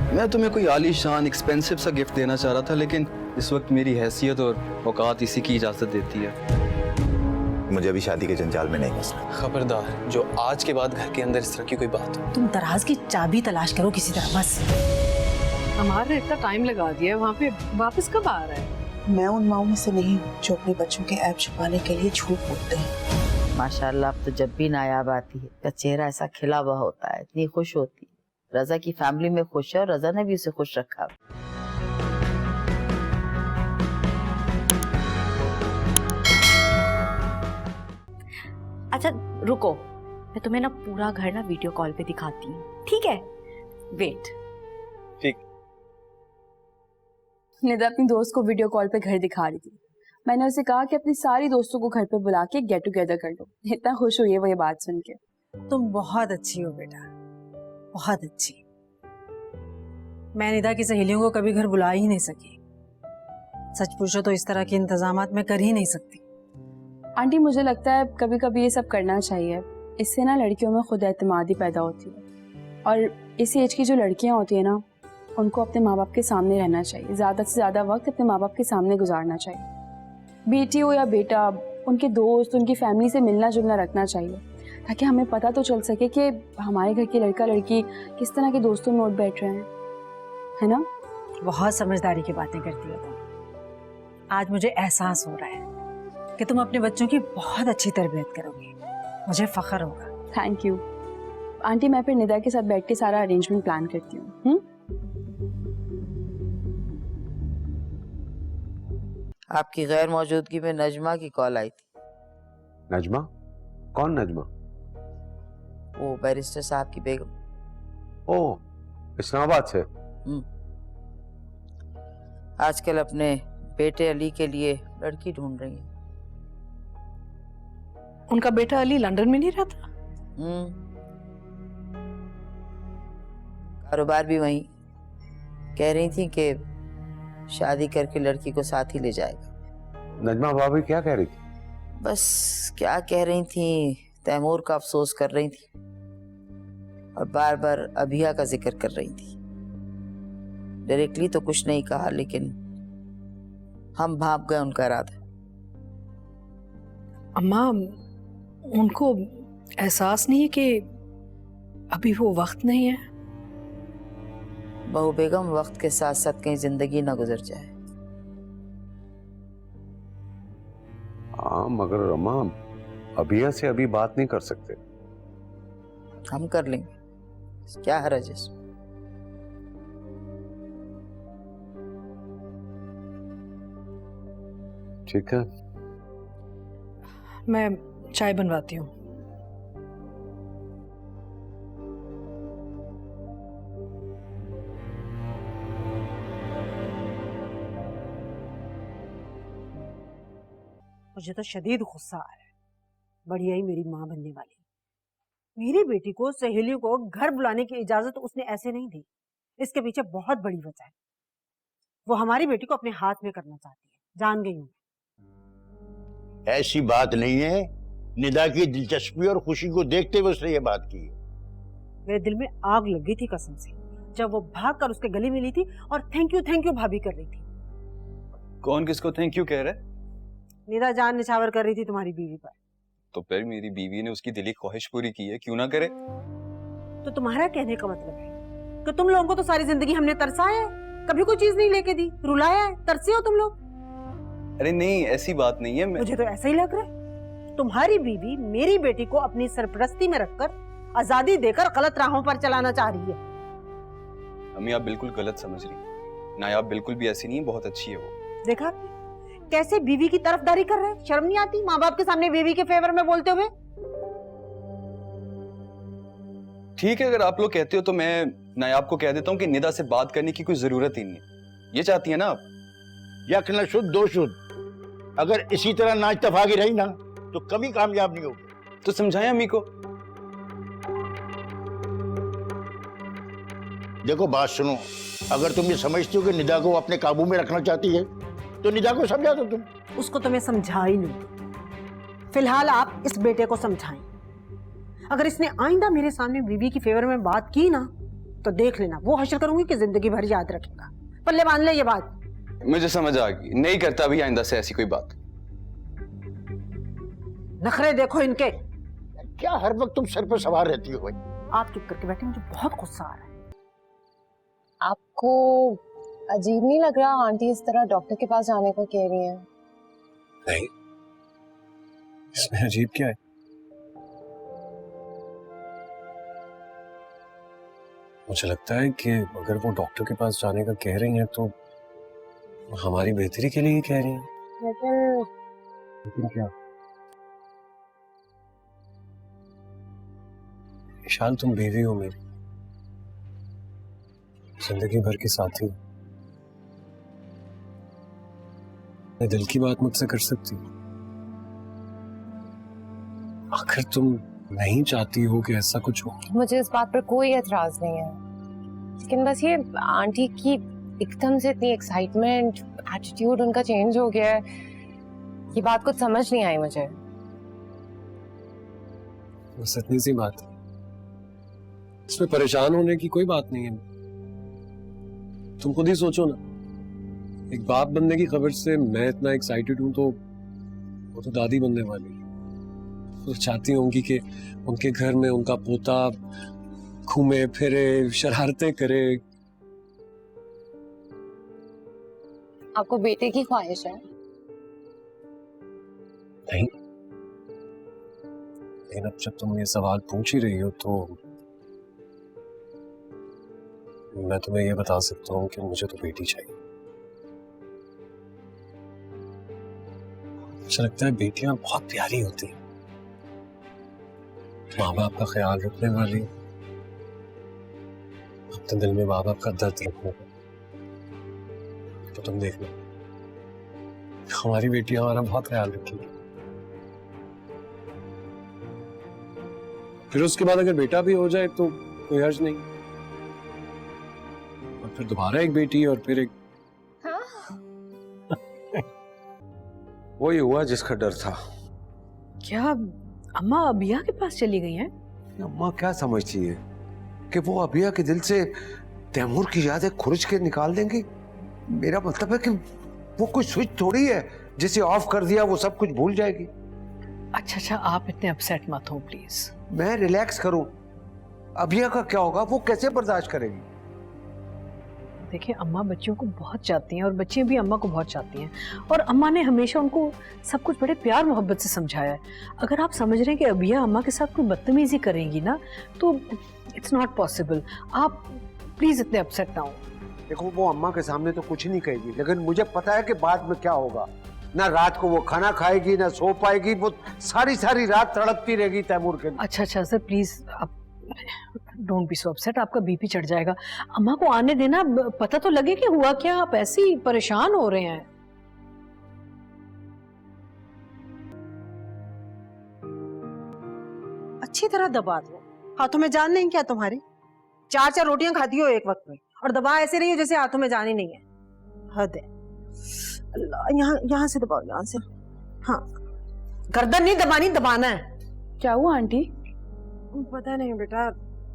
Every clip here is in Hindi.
मैं तुम्हें कोई आलीशान एक्सपेंसिव सा गिफ्ट देना चाह रहा था, लेकिन इस वक्त मेरी हैसियत और औकात इसी की इजाजत देती है। मुझे अभी शादी के जंजाल में नहीं फंसना। खबरदार, जो आज के बाद घर के अंदर इस तरह की कोई बात हो। तुम दराज की चाबी तलाश करो किसी तरह बस। हमारे इतना टाइम लगा दिया है वहाँ पे, वापस कब आ रहा है? मैं उन माओं में से नहीं हूँ जो अपने बच्चों के ऐब छुपाने के लिए झूठ बोलते हैं। माशाल्लाह, अब तो जब भी नायाब आती है का चेहरा ऐसा खिला हुआ होता है, इतनी खुश होती है। रजा की फैमिली में खुश है और रजा ने भी उसे खुश रखा। अच्छा रुको, मैं तुम्हें ना पूरा घर ना वीडियो कॉल पे दिखाती हूँ, ठीक है? वेट। ठीक। निदा अपनी दोस्त को वीडियो कॉल पे घर दिखा रही थी। मैंने उसे कहा कि अपनी सारी दोस्तों को घर पे बुला के गेट टुगेदर कर लो। इतना खुश हुई है वो ये बात सुन के। तुम बहुत अच्छी हो बेटा, बहुत अच्छी। मैं निदा की सहेलियों को कभी घर बुला ही नहीं सकी। सच पूछो तो इस तरह के इंतजामात मैं कर ही नहीं सकती। आंटी मुझे लगता है कभी कभी ये सब करना चाहिए, इससे ना लड़कियों में खुद एतमादी पैदा होती है। और इस एज की जो लड़कियां होती है ना, उनको अपने माँ बाप के सामने रहना चाहिए, ज़्यादा से ज़्यादा वक्त अपने माँ बाप के सामने गुजारना चाहिए। बेटी हो या बेटा, उनके दोस्त, उनकी फैमिली से मिलना जुलना रखना चाहिए, ताकि हमें पता तो चल सके कि हमारे घर की लड़का लड़की किस तरह के दोस्तों में उठ बैठ रहे हैं, है ना? बहुत समझदारी की बातें करती हो तुम। आज मुझे एहसास हो रहा है कि तुम अपने बच्चों की बहुत अच्छी तरबियत करोगी, मुझे फख्र होगा। Thank you aunty. मैं फिर निदा के साथ बैठ के सारा अरेंजमेंट प्लान करती हूँ। आपकी गैर मौजूदगी में नजमा की कॉल आई थी। नजमा? कौन नजमा? वो बैरिस्टर साहब की बेगम। ओह, इस्लामाबाद से। आजकल अपने बेटे अली के लिए लड़की ढूंढ रही है। उनका बेटा अली लंदन में नहीं रहता? कारोबार भी वहीं। कह रही थी कि शादी करके लड़की को साथ ही ले जाएगा। नजमा भाभी क्या कह रही थी? बस क्या कह रही थी, तैमूर का अफसोस कर रही थी और बार बार अभिया का जिक्र कर रही थी। डायरेक्टली तो कुछ नहीं कहा, लेकिन हम भाप गए उनका इरादा। अम्मा, उनको एहसास नहीं है कि अभी वो वक्त नहीं है? बहू बेगम, वक्त के साथ साथ कहीं जिंदगी ना गुजर जाए। हाँ, मगर अम्मा अभिया से अभी बात नहीं कर सकते। हम कर लेंगे, क्या हर्ज है इसमें? ठीक है, मैं चाय बनवाती हूँ। मुझे तो शदीद गुस्सा आ रहा है। बढ़िया ही मेरी माँ बनने वाली। मेरी बेटी को सहेलियों को घर बुलाने की इजाजत उसने ऐसे नहीं दी। इसके पीछे बहुत बड़ी वजह है। वो हमारी बेटी को अपने हाथ में करना चाहती है, जान गई हूँ। ऐसी बात नहीं है। निदा की दिलचस्पी और खुशी को देखते हुए उसने ये बात की है। मेरे दिल में आग लग गई थी कसम से, जब वो भागकर उसके गले मिली थी और थैंक यू भाभी कर रही थी। कौन किसको थैंक यू कह रहा है? निदा जान निछावर कर रही थी तुम्हारी बीवी पर। तो फिर मेरी बीवी ने उसकी दिली ख्वाहिश पूरी की है, क्यों ना करे? तो तुम्हारा कहने का मतलब है कि तुम लोगों को तो सारी जिंदगी हमने तरसाया है, कभी कोई चीज नहीं लेके दी, रुलाया है, तरसे हो तुम लोग। अरे नहीं, ऐसी बात नहीं है। मुझे तो ऐसा ही लग रहा है। तुम्हारी बीवी मेरी बेटी को अपनी सरपरस्ती में रखकर आजादी देकर गलत राहों पर चलाना चाह रही है। अम्मी, आप बिल्कुल गलत समझ रही हैं। नायाब बिल्कुल भी ऐसी नहीं है, बहुत अच्छी है वो। देखा कैसे बीवी की तरफदारी कर रहे हैं? शर्म नहीं आती माँ बाप के सामने बीवी के फेवर में बोलते हुए? ठीक है, अगर आप लोग कहते हो तो मैं नायाब को कह देता हूँ कि निदा से बात करने की कोई जरूरत ही नहीं है। ये चाहती है ना आप? यक न शुद्ध दो शुद्ध। अगर इसी तरह नाइतफाकी रही ना तो कभी कामयाब नहीं होगी। तो समझाएं अम्मी को। देखो बात सुनो, अगर तुम ये समझती हो कि निदा को अपने काबू में रखना चाहती है तो निदा को समझा दो तुम। उसको तो मैं समझा ही नहीं। फिलहाल आप इस बेटे को समझाएं। अगर इसने आइंदा मेरे सामने बीवी की फेवर में बात की ना तो देख लेना, वो हश्र करूंगी कि जिंदगी भर याद रखेगा। पल्ले बांध ले ये बात। मुझे समझ आ गई, नहीं करता अभी आइंदा से ऐसी कोई बात। नखरे देखो इनके। क्या हर वक्त तुम सर पर सवार रहती हो भाई? आप चुप करके बैठे, मुझे बहुत गुस्सा आ रहा है। आपको अजीब नहीं लग रहा आंटी इस तरह डॉक्टर के पास जाने को कह रही हैं? नहीं, इसमें अजीब क्या है? मुझे लगता है कि अगर वो डॉक्टर के पास जाने का कह रही हैं तो हमारी बेहतरी के लिए ही कह रही हैं। लेकिन क्या? विशाल, तुम बीवी हो मेरी, जिंदगी भर की साथी हो। मैं दिल की बात मुझसे कर सकती हूँ। अगर तुम नहीं चाहती हो कि ऐसा कुछ हो। मुझे इस बात पर कोई एतराज नहीं है, लेकिन बस ये आंटी की एकदम से इतनी एक्साइटमेंट, एटीट्यूड उनका चेंज हो गया है, ये बात कुछ समझ नहीं आई मुझे। बस इतनी सी बात है, इसमें परेशान होने की कोई बात नहीं है। तुम खुद ही सोचो ना, एक बाप बनने की खबर से मैं इतना एक्साइटेड हूं तो वो तो दादी बनने वाली है। वो चाहती होंगी कि उनके घर में उनका पोता घूमे फिरे, शरारतें करे। आपको बेटे की ख्वाहिश है? नहीं, लेकिन अब जब तुम ये सवाल पूछ ही रही हो तो मैं तुम्हें ये बता सकता हूँ कि मुझे तो बेटी चाहिए। मुझे लगता है बेटियां बहुत प्यारी होती हैं, माँ बाप का ख्याल रखने वाली, अपने दिल में माँ बाप का दर्द रखने वाली। तो तुम देखना, हमारी बेटियां हमारा बहुत ख्याल रखेंगी। फिर उसके बाद अगर बेटा भी हो जाए तो कोई हर्ज नहीं, और फिर दोबारा एक बेटी और फिर एक। वही हुआ जिसका डर था। क्या अम्मा अबिया के पास चली गई हैं? अम्मा क्या समझती है कि वो अबिया के दिल से तैमूर की यादें खुरच के निकाल देंगी? मेरा मतलब है कि वो कोई स्विच थोड़ी है, जिसे ऑफ कर दिया वो सब कुछ भूल जाएगी। अच्छा, आप इतने अपसेट मत हो प्लीज। मैं रिलैक्स करूं, अबिया का क्या होगा? वो कैसे बर्दाश्त करेगी? देखिए, अम्मा बच्चियों को बहुत चाहती हैं और बच्चियां भी अम्मा को बहुत चाहती हैं, और अम्मा ने हमेशा उनको सब कुछ बड़े प्यार मोहब्बत से समझाया है। अगर आप समझ रहे हैं कि अबिया अम्मा के साथ कोई बदतमीजी करेंगी ना, तो इट्स नॉट पॉसिबल। आप प्लीज इतने अपसेट ना हो। देखो, वो अम्मा के सामने तो कुछ नहीं कहेगी, लेकिन मुझे पता है कि बाद में क्या होगा। ना रात को वो खाना खाएगी, ना सो पाएगी, वो सारी रात तड़पती रहेगी तैमूर के लिए। अच्छा सर, प्लीज आप डोंट बी सो अपसेट, आपका बीपी चढ़ जाएगा। अम्मा को आने देना, पता तो लगे कि हुआ क्या। आप ऐसे ही परेशान हो रहे हैं। अच्छी तरह दबा दो। हाथों में जान नहीं क्या तुम्हारी? 4 रोटियां खाती हो एक वक्त में, और दबा ऐसे रही हो जैसे हाथों में जान ही नहीं है। हद है। अल्लाह, यहाँ से दबाओ, यहाँ से। हाँ, गर्दन नहीं दबानी, दबाना है। क्या हुआ आंटी? पता नहीं बेटा,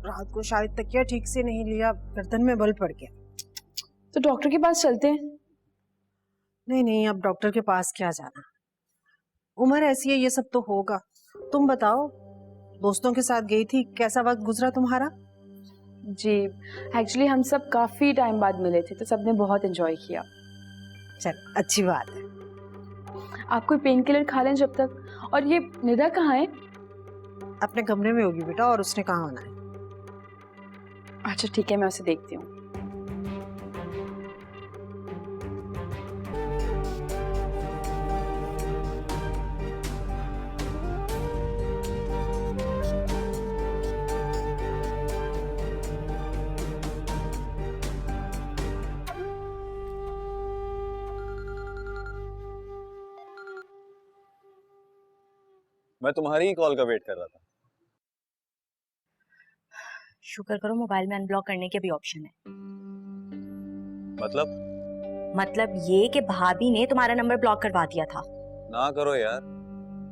रात को शायद तकिया ठीक से नहीं लिया, गर्दन में बल पड़ गया। तो डॉक्टर के पास चलते हैं। नहीं, अब डॉक्टर के पास क्या जाना, उम्र ऐसी है, ये सब तो होगा। तुम बताओ, दोस्तों के साथ गई थी, कैसा वक्त गुजरा तुम्हारा? जी, एक्चुअली हम सब काफी टाइम बाद मिले थे, तो सबने बहुत एंजॉय किया। चल, अच्छी बात है। आप कोई पेन किलर खा लें जब तक। और ये निदा कहाँ है? अपने कमरे में होगी बेटा, और उसने कहाँ होना है। अच्छा ठीक है, मैं उसे देखती हूँ। मैं तुम्हारी ही कॉल का वेट कर रहा था। शुक्र करो मोबाइल में अनब्लॉक करने के भी ऑप्शन है। मतलब ये कि भाभी ने तुम्हारा नंबर ब्लॉक करवा दिया था। ना करो यार,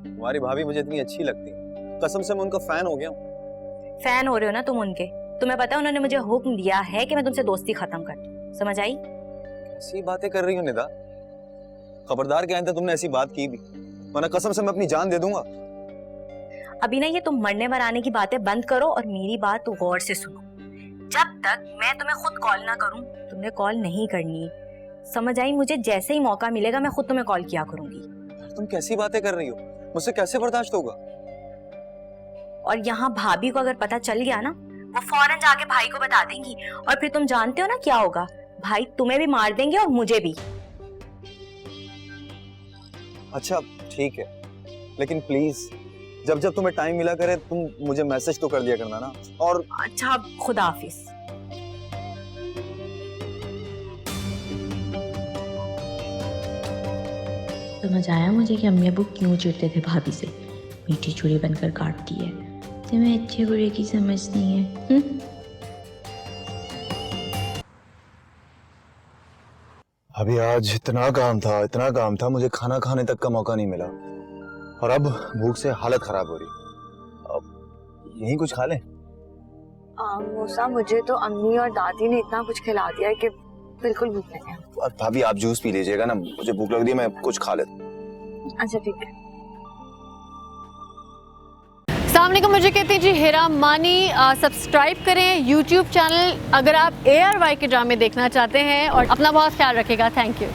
तुम्हारी भाभी मुझे इतनी अच्छी लगती है, कसम से मैं उनका फैन हो गया हूँ। फैन हो रहे हो ना तुम उनके, तुम्हें पता है उन्होंने मुझे हुक्म दिया है कि मैं तुमसे दोस्ती खत्म कर दूं। समझ आई? ऐसी बातें कर रही हो निदा, खबरदार क्या है तुमने ऐसी बात की भी, वरना कसम से मैं अपनी जान दे दूंगा। अभी ना ये तुम मरने मराने की बातें बंद करो और मेरी बात गौर से सुनो। जब तक मैं तुम्हें खुद कॉल ना करूं, तुमने कॉल नहीं करनी। समझ आई? मुझे जैसे ही मौका मिलेगा मैं खुद तुम्हें कॉल किया करूंगी। तुम कैसी बातें कर रही हो, मुझसे कैसे बर्दाश्त होगा? और यहाँ भाभी को अगर पता चल गया ना, वो फौरन जाके भाई को बता देंगी और फिर तुम जानते हो ना क्या होगा, भाई तुम्हें भी मार देंगे और मुझे भी। अच्छा ठीक है, लेकिन प्लीज जब जब तुम्हें टाइम मिला करे तुम मुझे मैसेज तो कर दिया करना ना। और अच्छा, खुदा हाफिज। समझ आया मुझे कि अम्मी अबू क्यों चिढ़ते थे भाभी से। मीठी चूड़ी बनकर काटती है, तुम्हें अच्छे बुरे की समझ नहीं है। अभी आज इतना काम था, मुझे खाना खाने तक का मौका नहीं मिला और अब भूख से हालत खराब हो रही। अब यही कुछ खा लें? मूसा, मुझे तो अम्मी और दादी ने इतना कुछ खिला दिया है कि बिल्कुल भूख नहीं है। और भाभी आप जूस पी लीजिएगा ना, मुझे भूख लग रही है, मैं कुछ खा लेता हूं। अच्छा ठीक है। सामने को मुझे कहती जी हेरा मानी। सब्सक्राइब करें YouTube चैनल अगर आप ARY के ड्रामे देखना चाहते हैं और अपना बहुत ख्याल रखिएगा। Thank you.